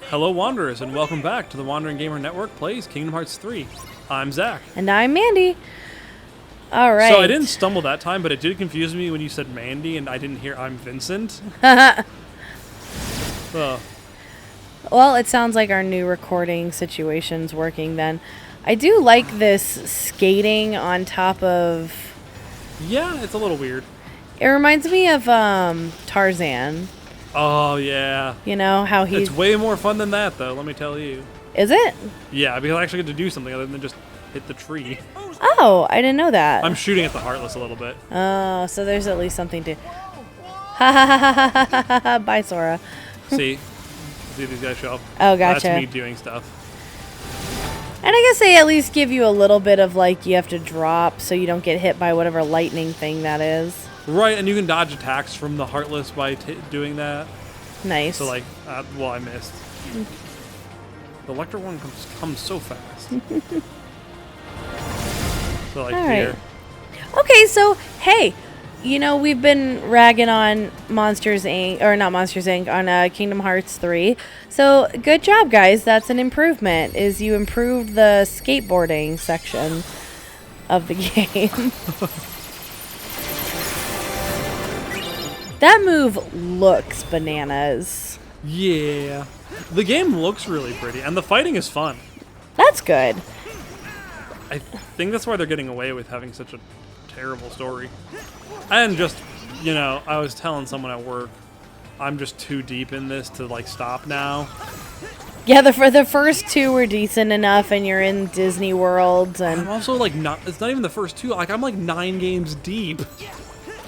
Hello, Wanderers, and welcome back to the Wandering Gamer Network plays Kingdom Hearts 3. I'm Zack. And I'm Mandy. All right. So I didn't stumble that time, but it did confuse me when you said Mandy and I didn't hear I'm Vincent. Well, it sounds like our new recording situation's working then. I do like this skating on top of... Yeah, it's a little weird. It reminds me of Tarzan. Oh, yeah. You know, how he's... It's way more fun than that, though, let me tell you. Is it? Yeah, because I actually get to do something other than just hit the tree. Oh, I didn't know that. I'm shooting at the Heartless a little bit. Oh, so there's at least something to... Ha ha ha ha ha ha ha. Bye, Sora. See these guys show up. Oh, gotcha. That's me doing stuff. And I guess they at least give you a little bit of, like, you have to drop so you don't get hit by whatever lightning thing that is. Right, and you can dodge attacks from the Heartless by doing that. Nice. So, like, well, I missed. The electric one comes so fast. So, like, All here. right. Okay, so, hey, you know, we've been ragging on Monsters, Inc., or not Monsters, Inc., on Kingdom Hearts 3. So, good job, guys. That's an improvement, is you improved the skateboarding section of the game. That move looks bananas. Yeah. The game looks really pretty, and the fighting is fun. That's good. I think that's why they're getting away with having such a terrible story. And just, you know, I was telling someone at work, I'm just too deep in this to, like, stop now. Yeah, the first two were decent enough, and you're in Disney World, and... I'm also, like, it's not even the first two. Like, I'm, like, 9 games deep.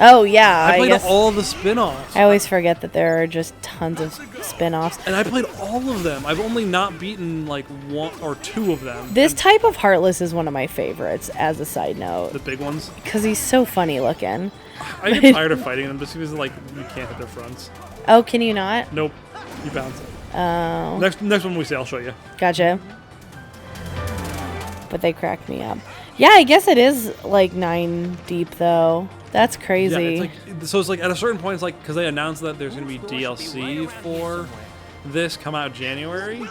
Oh, yeah. I played guess all the spin-offs. I always forget that there are just tons of spin-offs. And I played all of them. I've only not beaten, like, 1 or 2 of them. This type of Heartless is one of my favorites, as a side note. The big ones? Because he's so funny looking. I get tired of fighting them just because, like, you can't hit their fronts. Oh, can you not? Nope. You bounce it. Oh. Next one we see, I'll show you. Gotcha. But they cracked me up. Yeah, I guess it is, like, 9 deep, though. That's crazy. Yeah, it's like at a certain point, it's like, because they announced that there's going to be DLC for this come out January.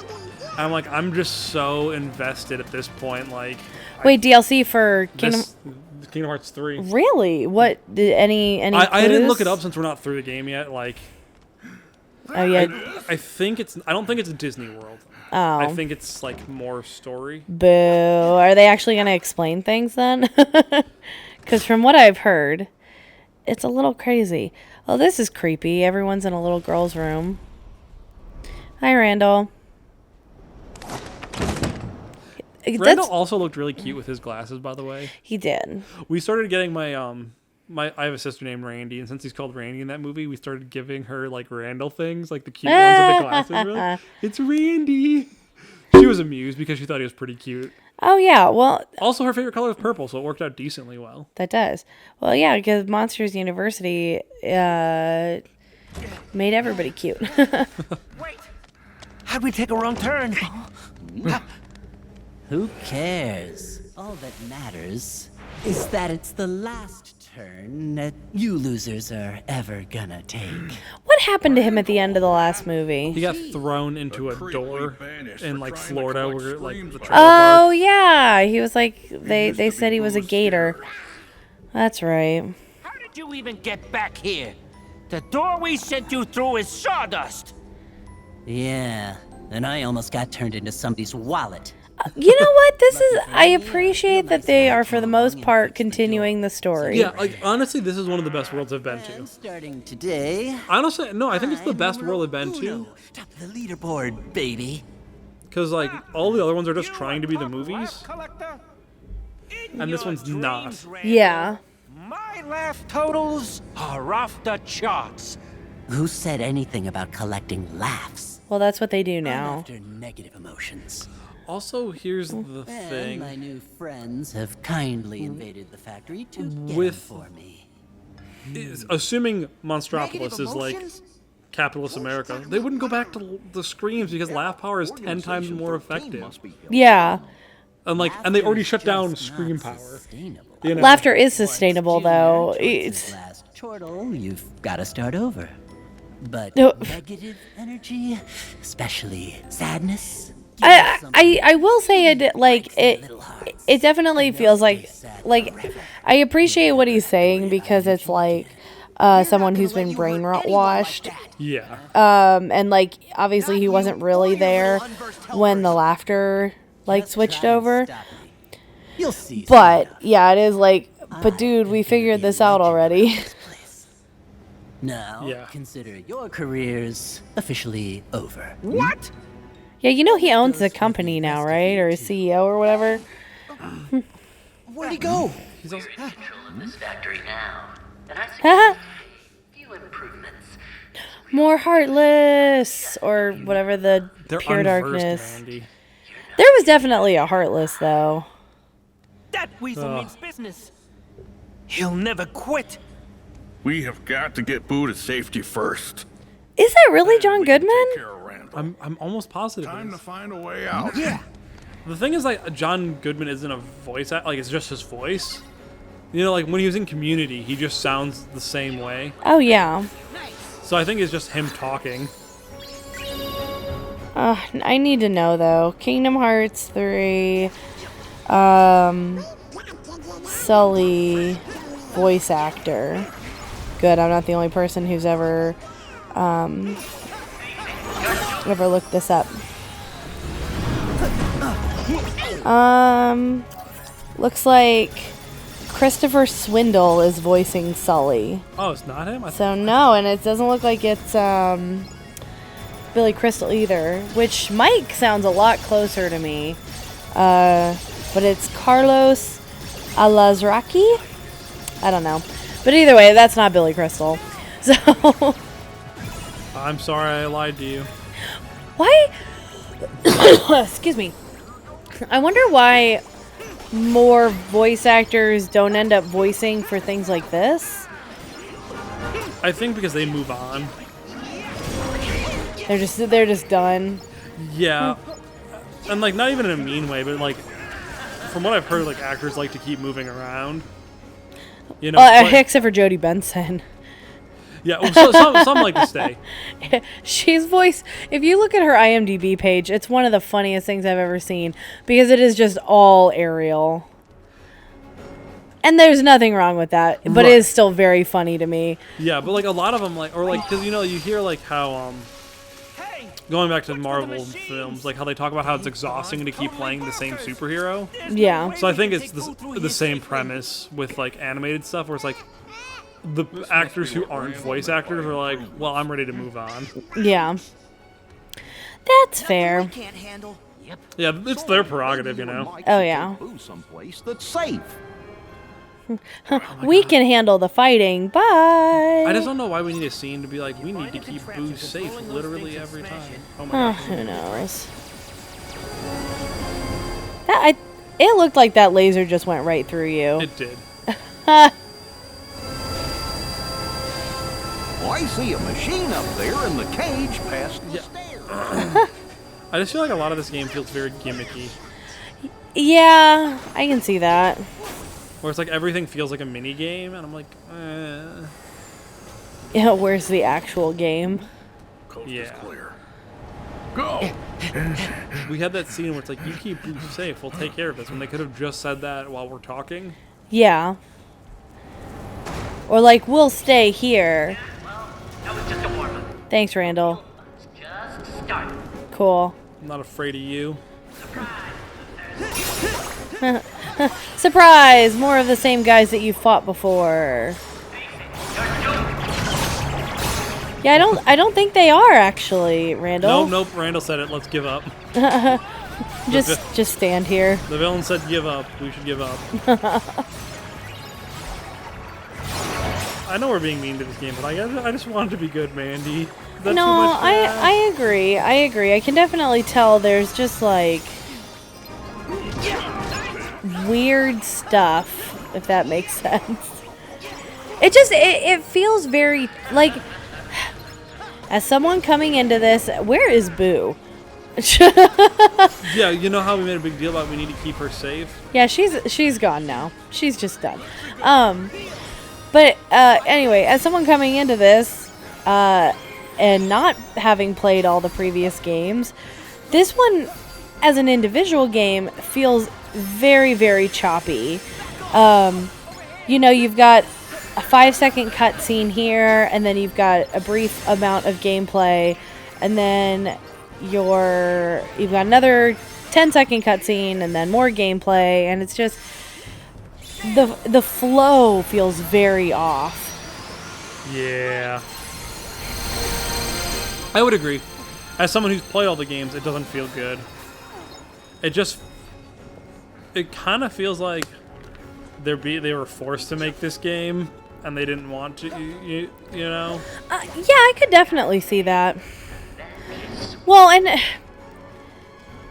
I'm like, I'm just so invested at this point. Like, wait, DLC for Kingdom Hearts 3. Really? What? Did any I didn't look it up since we're not through the game yet. Like, oh yeah. I think it's. I don't think it's Disney World. Oh. I think it's like more story. Boo. Are they actually going to explain things then? Because from what I've heard, it's a little crazy. Oh, this is creepy. Everyone's in a little girl's room. Hi, Randall. Randall also looked really cute with his glasses, by the way. He did. We started getting my I have a sister named Randy, and since he's called Randy in that movie, we started giving her like Randall things, like the cute ones with the glasses. We're like, it's Randy. She was amused because she thought he was pretty cute. Oh yeah, well. Also, her favorite color is purple, so it worked out decently well. That does. Well, yeah, because Monsters University made everybody cute. Wait! How'd we take a wrong turn? Who cares? All that matters is that it's the last turn that you losers are ever gonna take. What happened to him at the end of the last movie? He got thrown into a door in like Florida, where like the trailer Oh park. yeah, he was like they said he was a gator. That's right. How did you even get back here? The door we sent you through is sawdust. Yeah, and I almost got turned into somebody's wallet. You know what? I appreciate that they are, for the most part, continuing the story. Yeah, like honestly, this is one of the best worlds I've been to. And starting today, Honestly, no, I think it's the best world I've been to. Top of the leaderboard, baby. Because like all the other ones are just trying to be the movies, and this one's not. Yeah. My laugh totals are off the charts. Who said anything about collecting laughs? Well, that's what they do I'm now. after negative emotions. Also, here's the And thing. my new friends have kindly invaded the factory to get With- them for me. Assuming Monstropolis is like capitalist America, they wouldn't go back to the screams because laugh power is 10 times more effective. Yeah. And they already shut down scream power. You know? Laughter is sustainable, though. It's Last chortle, you've got to start over. But No. negative energy, especially sadness. give us something I will say it like breaks their it. little hearts. It definitely feels like I appreciate what he's saying because it's like someone who's been brainwashed. Yeah. And like obviously he wasn't really there when the laughter like Just switched try and over. stop me. You'll see. But yeah, it is like, but dude, we figured this out already. Now, Yeah. consider your careers officially over. What? Yeah, you know he owns the company now, right? Or is CEO or whatever. Where'd he go? He's also, Controlling this factory now, and I Haha. see few improvements. More Heartless or whatever the they're Pure unversed, Darkness. Mandy. There was definitely a Heartless though. That weasel Ugh. means business. He'll never quit. We have got to get Boo to safety first. Is that really John We can Goodman? take care of Randall. I'm almost positive. it Time to is. find a way out. Yeah. The thing is, like, John Goodman isn't a voice act. Like, it's just his voice. You know, like when he was in Community, he just sounds the same way. Oh yeah. So I think it's just him talking. I need to know though. Kingdom Hearts 3. Sully, voice actor. Good. I'm not the only person who's ever looked this up. Looks like Christopher Swindle is voicing Sully. Oh, it's not him. So no, and it doesn't look like it's Billy Crystal either, which Mike sounds a lot closer to me. But it's Carlos Alazraki. I don't know, but either way, that's not Billy Crystal. So I'm sorry I lied to you. why? Excuse me. I wonder why more voice actors don't end up voicing for things like this. I think because they move on. They're just done. Yeah. And, like, not even in a mean way, but, like, from what I've heard, like, actors like to keep moving around. You know, but- Except for Jodie Benson. yeah, well, some like to stay. She's voiced. If you look at her IMDb page, it's one of the funniest things I've ever seen because it is just all Ariel. And there's nothing wrong with that, but it Right. is still very funny to me. Yeah, but, like, a lot of them, like, or, like, because, you know, you hear, like, how, Hey, going back to Marvel films, like, how they talk about how it's exhausting to keep playing the same superhero. Yeah. So I think it's the same premise with, like, animated stuff, where it's, like, the actors who aren't voice actors are like, well, I'm ready to move on. Yeah. That's fair. can't handle. Yep. Yeah, it's their prerogative, you know. Oh, yeah. Boo someplace that's safe. We can handle the fighting. Bye. I just don't know why we need a scene to be like, we need to keep Boo safe literally every time. Oh my gosh. Who knows? It looked like that laser just went right through you. It did. Well, I see a machine up there in the cage past the Yeah. stairs. I just feel like a lot of this game feels very gimmicky. Yeah, I can see that. Where it's like everything feels like a mini game, and I'm like, Yeah, where's the actual game? Coast Yeah. is clear. Go! we had that scene where it's like, you keep Boo safe, we'll take care of this, when they could have just said that while we're talking. Yeah. Or like, we'll stay here. That was just a warm-up. Thanks, Randall. Just start. Cool. I'm not afraid of you. Surprise! More of the same guys that you fought before. Yeah, I don't think they are actually, Randall. Nope, Randall said it, let's give up. Just stand here. The villain said give up, we should give up. I know we're being mean to this game, but I just want it to be good, Mandy. Is that No, too much to I ask? agree. I agree. I can definitely tell there's just like weird stuff, if that makes sense. It feels very like, as someone coming into this, where is Boo? Yeah, you know how we made a big deal about we need to keep her safe? Yeah, she's gone now. She's just done. But anyway, as someone coming into this, and not having played all the previous games, this one, as an individual game, feels very, very choppy. You know, you've got a 5-second cutscene here, and then you've got a brief amount of gameplay, and then you've got another 10-second cutscene, and then more gameplay, and it's just the flow feels very off. Yeah. I would agree. As someone who's played all the games, it doesn't feel good. It kind of feels like they were forced to make this game and they didn't want to, you know? Yeah, I could definitely see that. Well, and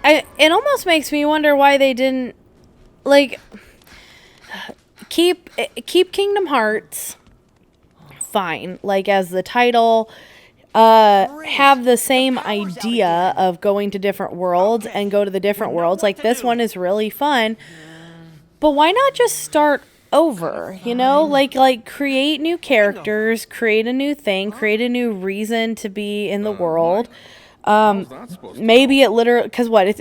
it almost makes me wonder why they didn't, like, keep Kingdom Hearts fine, like, as the title, have the same idea of going to different worlds and go to the different worlds. Like, this one is really fun, but why not just start over, you know? Like create new characters, create a new thing, create a new reason to be in the world. Maybe it literally, because what,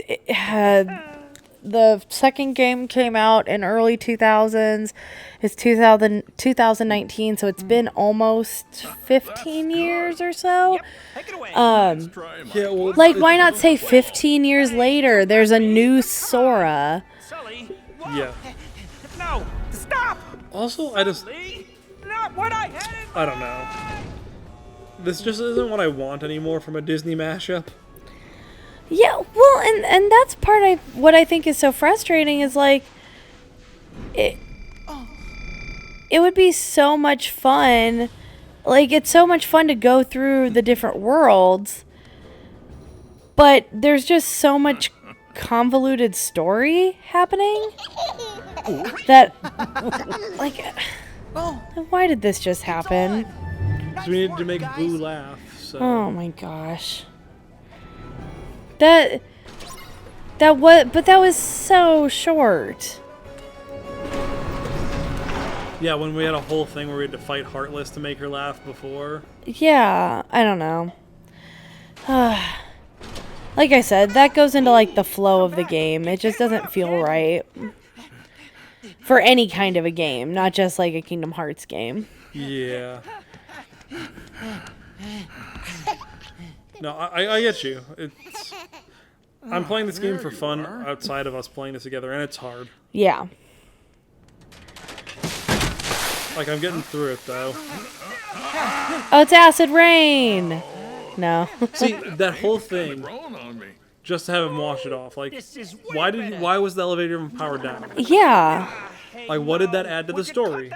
the second game came out in early 2000s. It's 2019, so it's been almost 15 years or so. Yeah, well, Like, why not say 15 years later, there's a new Sora? Sully, yeah. no, stop! Also, Sully, not what I had. I don't know. This just isn't what I want anymore from a Disney mashup. Yeah, well, and that's part of what I think is so frustrating is, like, it would be so much fun. Like, it's so much fun to go through the different worlds, but there's just so much convoluted story happening that, like, why did this just happen? So we needed to make Boo laugh, so... Oh my gosh. But that was so short. Yeah, when we had a whole thing where we had to fight Heartless to make her laugh before. Yeah, I don't know. Like I said, that goes into, like, the flow of the game. It just doesn't feel right for any kind of a game, not just like a Kingdom Hearts game. Yeah. No, I get you. I'm playing this game for fun outside of us playing this together, and it's hard. Yeah. Like, I'm getting through it, though. Oh, it's acid rain. No. See, that whole thing, Rolling on me. just to have him wash it off. Like, This is why was the elevator even powered down? Yeah. Like, what did that add to the story?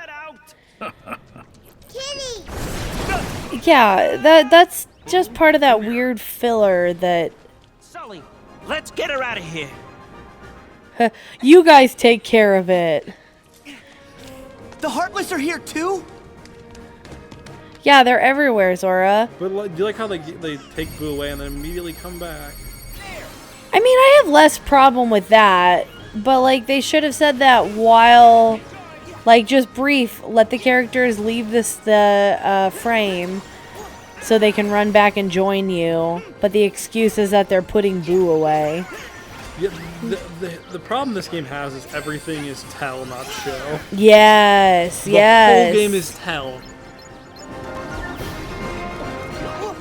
Yeah, that's just part of that weird filler that Sully, let's get her out of here. you guys take care of it. The Heartless are here too? Yeah, they're everywhere, Zora. But like, do you like how they take Boo away and then immediately come back? I mean, I have less problem with that, but, like, they should have said that while, like, just brief, let the characters leave the frame so they can run back and join you, but the excuse is that they're putting Boo away. Yeah, the problem this game has is everything is tell, not show. Yes, The yes. whole game is tell.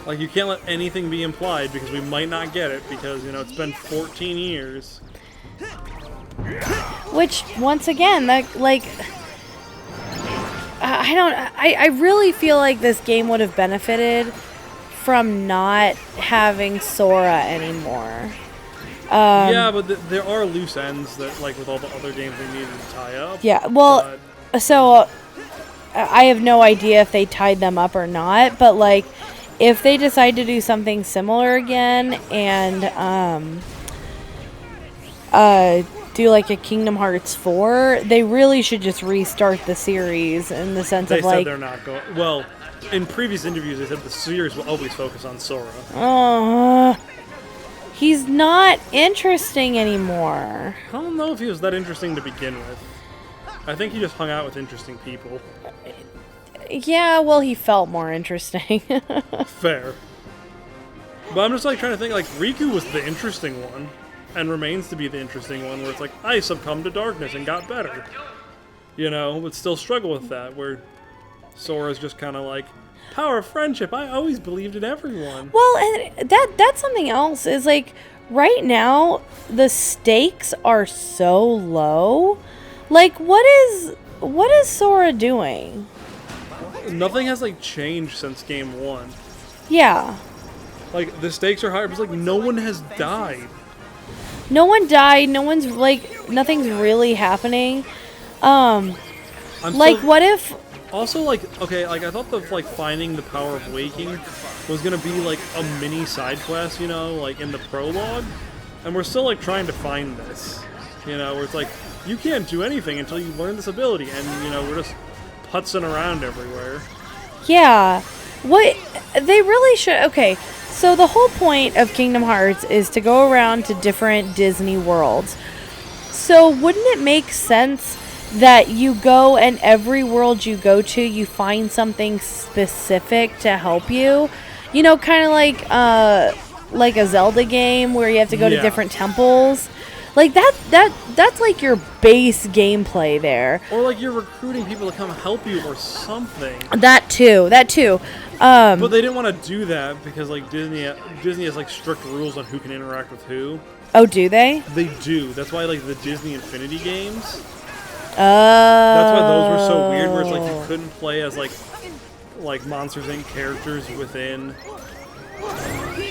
Like, you can't let anything be implied because we might not get it because, you know, it's been 14 years. Which, once again, that, like, I really feel like this game would have benefited from not having Sora anymore. Yeah, but there are loose ends that, like, with all the other games they needed to tie up. Yeah, well, so I have no idea if they tied them up or not, but, like, if they decide to do something similar again and do like a Kingdom Hearts 4, they really should just restart the series in the sense They of, said like, they're not going. Well, in previous interviews, they said the series will always focus on Sora. he's not interesting anymore. I don't know if he was that interesting to begin with. I think he just hung out with interesting people. Yeah, well, he felt more interesting. Fair. But I'm just like trying to think, like Riku was the interesting one, and remains to be the interesting one, where it's like I succumbed to darkness and got better, you know, but still struggle with that. Where Sora's just kind of like power of friendship. I always believed in everyone. Well, and that's something else. Is like right now the stakes are so low. Like, what is Sora doing? Nothing has like changed since game 1. Yeah. Like the stakes are higher, but it's like no one has died. No one died. No one's like nothing's really happening. Like, what if? Also, like, okay, like I thought the like finding the power of waking was gonna be like a mini side quest, you know, like in the prologue, and we're still like trying to find this, you know, where it's like you can't do anything until you learn this ability, and you know we're just putzing around everywhere. Yeah. What they really should. Okay, so the whole point of Kingdom Hearts is to go around to different Disney worlds. So wouldn't it make sense that you go and every world you go to, you find something specific to help you? You know, kind of like a Zelda game where you have to go to different temples. Like that's like your base gameplay there. Or like you're recruiting people to come help you or something. That too. But they didn't want to do that because like Disney has like strict rules on who can interact with who. Oh, do they? They do. That's why like the Disney Infinity games. That's why those were so weird. Where it's like you couldn't play as like Monsters Inc. characters within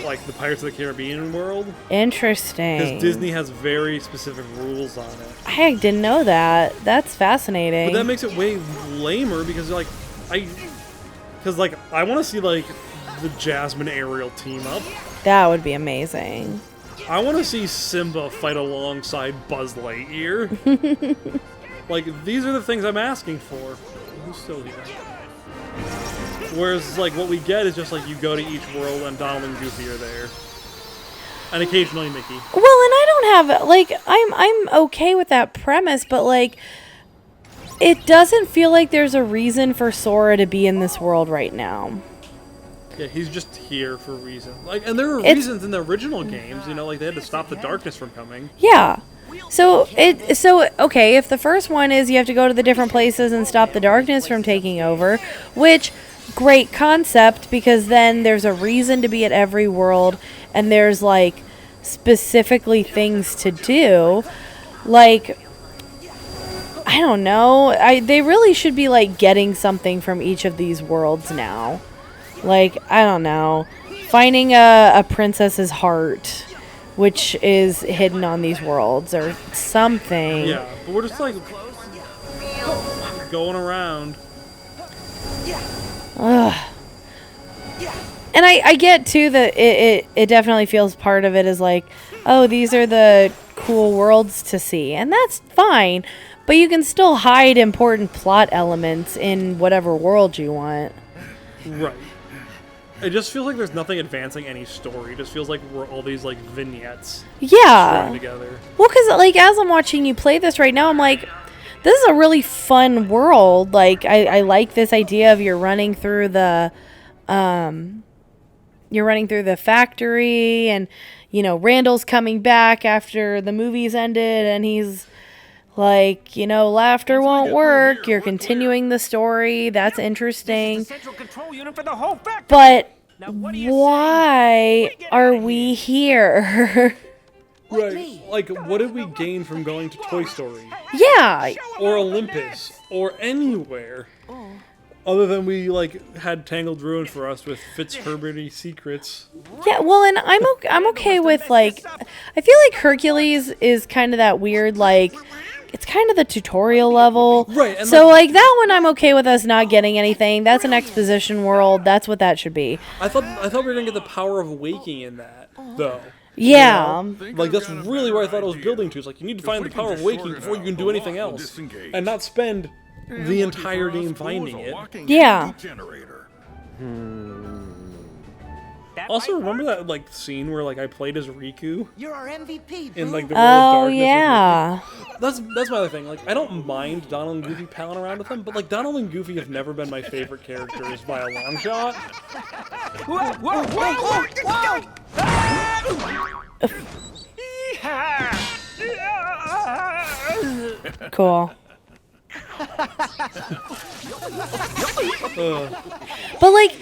like the Pirates of the Caribbean world. Interesting. Because Disney has very specific rules on it. I didn't know that. That's fascinating. But that makes it way lamer because like I want to see like the Jasmine Ariel team up. That would be amazing. I want to see Simba fight alongside Buzz Lightyear. Like these are the things I'm asking for. Who's still here? Whereas, like, what we get is just, like, you go to each world and Donald and Goofy are there. And occasionally Mickey. Well, and I don't have, like, I'm okay with that premise, but, like, it doesn't feel like there's a reason for Sora to be in this world right now. Yeah, he's just here for reasons. Like, and there were reasons in the original games, you know, like, they had to stop the darkness from coming. Yeah. So, okay, if the first one is you have to go to the different places and stop the darkness from taking over, which... great concept, because then there's a reason to be at every world and there's like specifically things to do. Like, I don't know, they really should be like getting something from each of these worlds now. Like, I don't know, finding a princess's heart which is hidden on these worlds or something. Yeah, but we're just like going around. Ugh. And I get too that it definitely feels part of it is like, oh, these are the cool worlds to see, and that's fine, but you can still hide important plot elements in whatever world you want. Right. It just feels like there's nothing advancing any story. It just feels like we're all these like vignettes. Yeah. Together. Well, because like as I'm watching you play this right now, I'm like, this is a really fun world. Like, I like this idea of you're running through the factory, and you know Randall's coming back after the movie's ended, and he's like, you know, laughter won't work. You're continuing the story. That's interesting. But why are we here? Right. Like, what did we gain from going to Toy Story? Yeah. Or Olympus. Or anywhere. Other than we, like, had Tangled Ruin for us with Fitzherbert-y secrets. Yeah, well, and I'm okay with, like, I feel like Hercules is kind of that weird, like, it's kind of the tutorial level. Right. And so, like, that one I'm okay with us not getting anything. That's an exposition world. That's what that should be. I thought we were going to get the power of waking in that, though. Yeah. You know? Like, that's really where I thought it was building to. It's like, you need to find the power of waking before you can do anything else. And not spend the entire game finding it. Yeah. Also, remember that, like, scene where, like, I played as Riku? You're our MVP, in, like, the World of Darkness? Oh, yeah. That's my other thing. Like, I don't mind Donald and Goofy palling around with them, but like Donald and Goofy have never been my favorite characters by a long shot. Whoa, whoa, whoa, whoa, whoa! Cool. But like,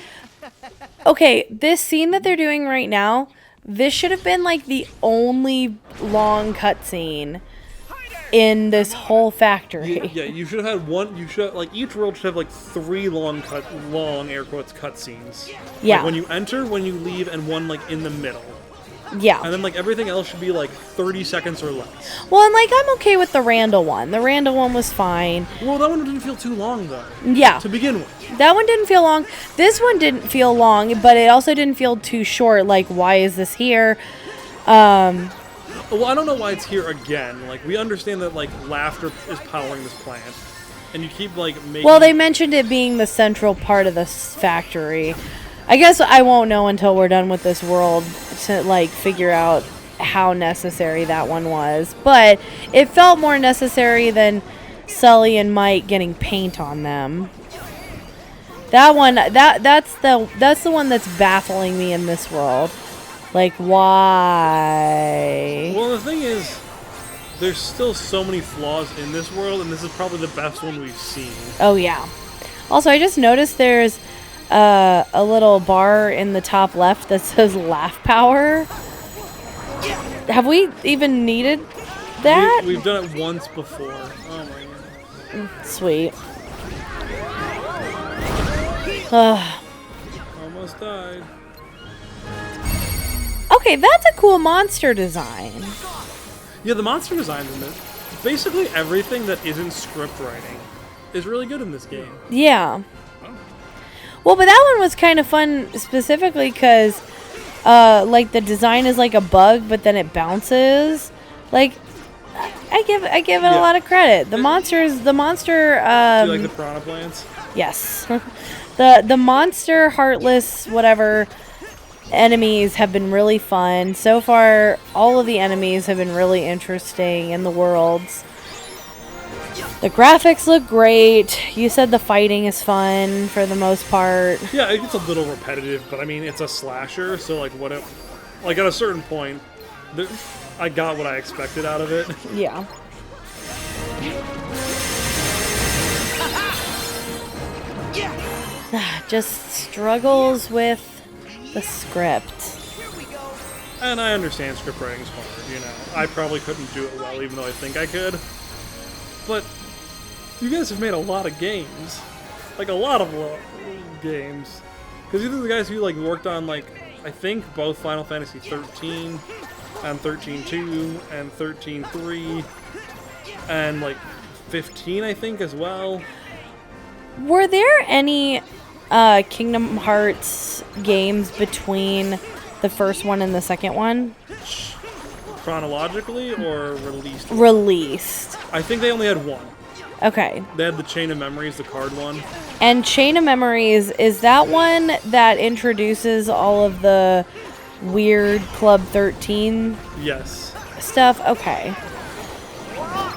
okay, this scene that they're doing right now, this should have been like the only long cutscene in this whole factory. Yeah, you should have had one. You should like each world should have like 3 long air quotes cutscenes. Yeah. Like when you enter, when you leave, and one like in the middle. Yeah. And then like everything else should be like 30 seconds or less. Well, and like I'm okay with the Randall one. The Randall one was fine. Well, that one didn't feel too long though. Yeah. To begin with. That one didn't feel long. This one didn't feel long, but it also didn't feel too short. Like, why is this here? Well, I don't know why it's here again. Like, we understand that, like, laughter is powering this plant. And you keep, like, making... Well, they mentioned it being the central part of this factory. I guess I won't know until we're done with this world to, like, figure out how necessary that one was. But it felt more necessary than Sully and Mike getting paint on them. That one, that's the one that's baffling me in this world. Like, why? Well, the thing is, there's still so many flaws in this world, and this is probably the best one we've seen. Oh, yeah. Also, I just noticed there's a little bar in the top left that says laugh power. Have we even needed that? We've done it once before. Oh, my God. Sweet. Almost died. Okay, that's a cool monster design. Yeah, the monster designs in this. Basically everything that isn't script writing is really good in this game. Yeah. Well, but that one was kind of fun specifically because, like, the design is like a bug, but then it bounces. Like, I give it a lot of credit. The monster. Do you like the piranha plants? Yes. The monster, heartless, whatever enemies have been really fun. So far, all of the enemies have been really interesting in the worlds. The graphics look great. You said the fighting is fun for the most part. Yeah, it gets a little repetitive, but I mean, it's a slasher, so like like at a certain point, I got what I expected out of it. Yeah. Just struggles with the script. And I understand script writing's hard, you know. I probably couldn't do it well, even though I think I could. But you guys have made a lot of games. Like, a lot of games. Because these are the guys who, like, worked on, like, I think both Final Fantasy 13 and 13-2 and 13-3 and, like, 15, I think, as well. Were there any Kingdom Hearts games between the first one and the second one? Chronologically or released? Released. I think they only had one. Okay. They had the Chain of Memories, the card one. And Chain of Memories, is that one that introduces all of the weird Club 13 Yes. stuff? Okay.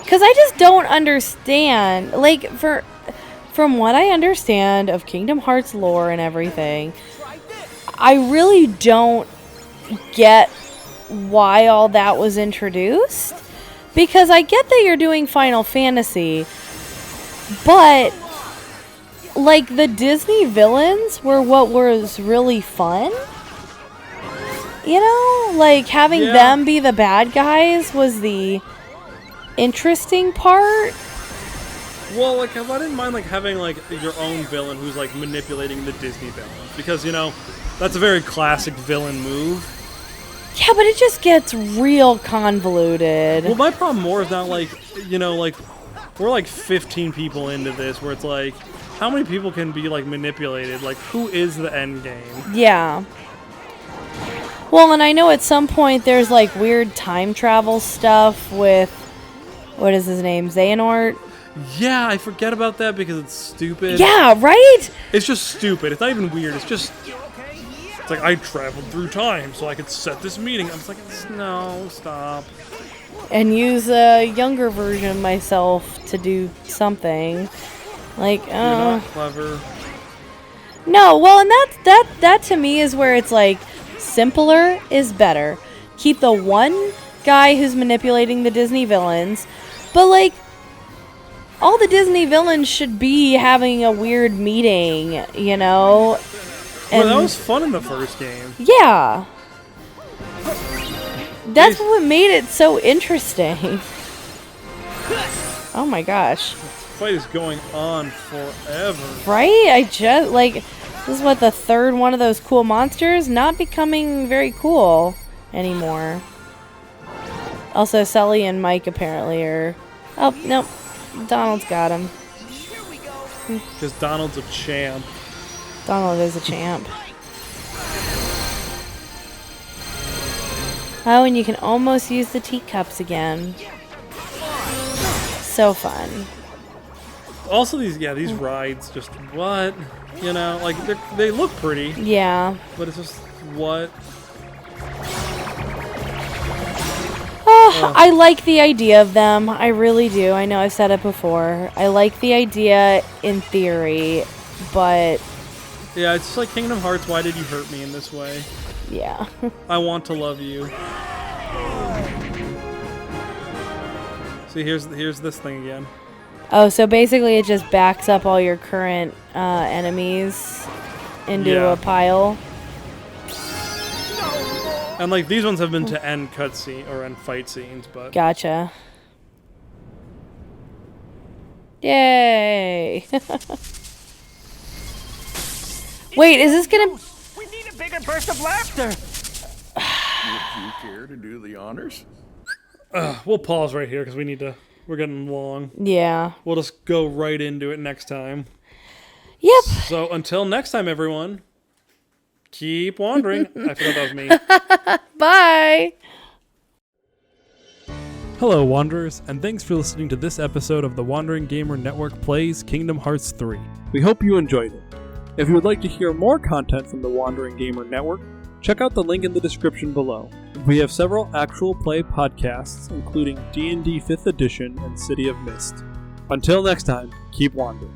Because I just don't understand. Like, from what I understand of Kingdom Hearts lore and everything, I really don't get why all that was introduced. Because I get that you're doing Final Fantasy, but, like, the Disney villains were what was really fun. You know? Like, having them be the bad guys was the interesting part. Well, like, I didn't mind, like, having, like, your own villain who's, like, manipulating the Disney villain. Because, you know, that's a very classic villain move. Yeah, but it just gets real convoluted. Well, my problem more is not, like, you know, like, we're, like, 15 people into this, where it's, like, how many people can be, like, manipulated? Like, who is the end game? Yeah. Well, and I know at some point there's, like, weird time travel stuff with, what is his name, Xehanort? Yeah, I forget about that because it's stupid. Yeah, right? It's just stupid. It's not even weird. It's just... It's like, I traveled through time so I could set this meeting. I was like, no, stop. and use a younger version of myself to do something. Like, You're not clever. no, well, and that to me is where it's like simpler is better. Keep the one guy who's manipulating the Disney villains, but like all the Disney villains should be having a weird meeting, you know? Well, that was fun in the first game. Yeah. That's what made it so interesting. Oh my gosh. This fight is going on forever. Right? I just, like, this is what, the third one of those cool monsters? Not becoming very cool anymore. Also, Sully and Mike apparently are... Oh, nope. Donald's got him. Because Donald's a champ. Donald is a champ. Oh, and you can almost use the teacups again. So fun. Also, these rides, just what? You know, like, they look pretty, Yeah. but it's just, what? Oh, I like the idea of them. I really do. I know I've said it before. I like the idea in theory, but... Yeah, it's just like Kingdom Hearts, why did you hurt me in this way? Yeah. I want to love you. See, here's this thing again. Oh, so basically it just backs up all your current enemies into a pile. And like these ones have been to end cutscene or end fight scenes, but Gotcha. Yay! Wait, is this gonna... We need a bigger burst of laughter. Would you care to do the honors? we'll pause right here because we're getting long. Yeah. We'll just go right into it next time. Yep. So until next time, everyone, keep wandering. I forgot that was me. Bye! Hello, Wanderers, and thanks for listening to this episode of the Wandering Gamer Network Plays Kingdom Hearts 3. We hope you enjoyed it. If you would like to hear more content from the Wandering Gamer Network, check out the link in the description below. We have several actual play podcasts, including D&D 5th Edition and City of Mist. Until next time, keep wandering.